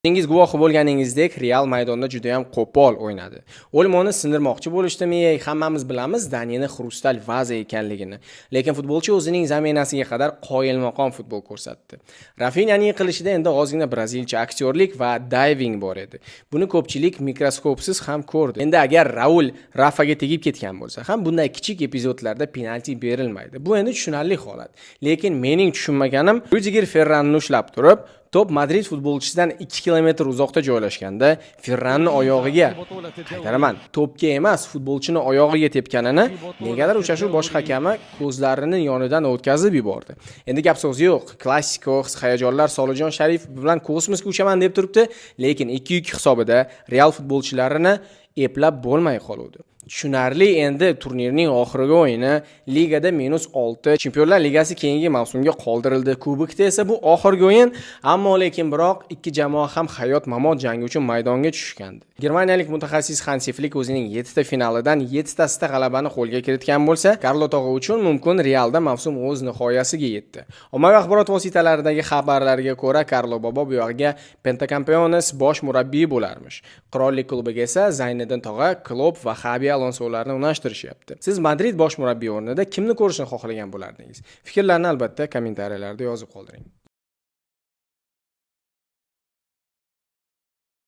O'zingiz guvohi bo'lganingizdek, Real maydonda juda ham qo'pol o'ynadi. Olmoni sindirmoqchi bo'lishdimi? Hammamiz bilamiz Daniyani xrustal vaza ekanligini. Lekin futbolchi o'zining zaminasiga qadar qoyilmaqom futbol ko'rsatdi. Rafinyaning yiqilishida endi ozgina brazilcha aktyorlik va diving bor edi. Buni ko'pchilik mikroskopsiz ham ko'rdi. Endi agar Raul Rafaga tegib ketgan bo'lsa ham bunday kichik epizodlarda penalti berilmaydi. Bu endi tushunarli holat. Lekin mening tushunmaganim Rudiger Ferranni ushlab turib, top Madrid futbolchisidan 2 kilometr uzoqda joylashganda Ferranni oyog'iga, qaytaraman, to'pga emas, futbolchini oyog'iga tepganini negadir uchrashuv bosh hakami ko'zlarini yonidan o'tkazib yubordi. Endi gap so'z yo'q. Klassiko his-hayajonlar Solijon Sharif bilan kosmosga uchaman deb turibdi, lekin 2-2 hisobida Real futbolchilarini eplab bo'lmay qoldi. Tushunarli, endi turnirning oxirgi o'yini, ligada -6, Chempionlar Ligasi keyingi mavsumga qoldirildi. Kubokda esa bu oxirgi o'yin, ammo lekin biroq ikki jamoa ham hayot-mamot jangi uchun maydonga tushgandi. Germaniyalik mutaxassis Hansi Flick o'zining 7 ta finalidan 7 tasida g'alabani qo'lga kiritgan bo'lsa, Karlo Tog'a uchun mumkin Realda mavsum o'z nihoyasiga yetdi. Ommaviy axborot vositalaridagi xabarlarga ko'ra, Karlo Bobo bu yoqqa Pentakampeones bosh murabbiy bo'larmish. Qirollik klubiga esa Zayniddin Tog'a, Klopp va Xabi Alonsolarni unashtirishyapti. Siz Madrid bosh murabbiy o'rnida kimni ko'rishni xohlagan bo'lardingiz? Fikrlarni albatta kommentariyalarda yozib qoldiring.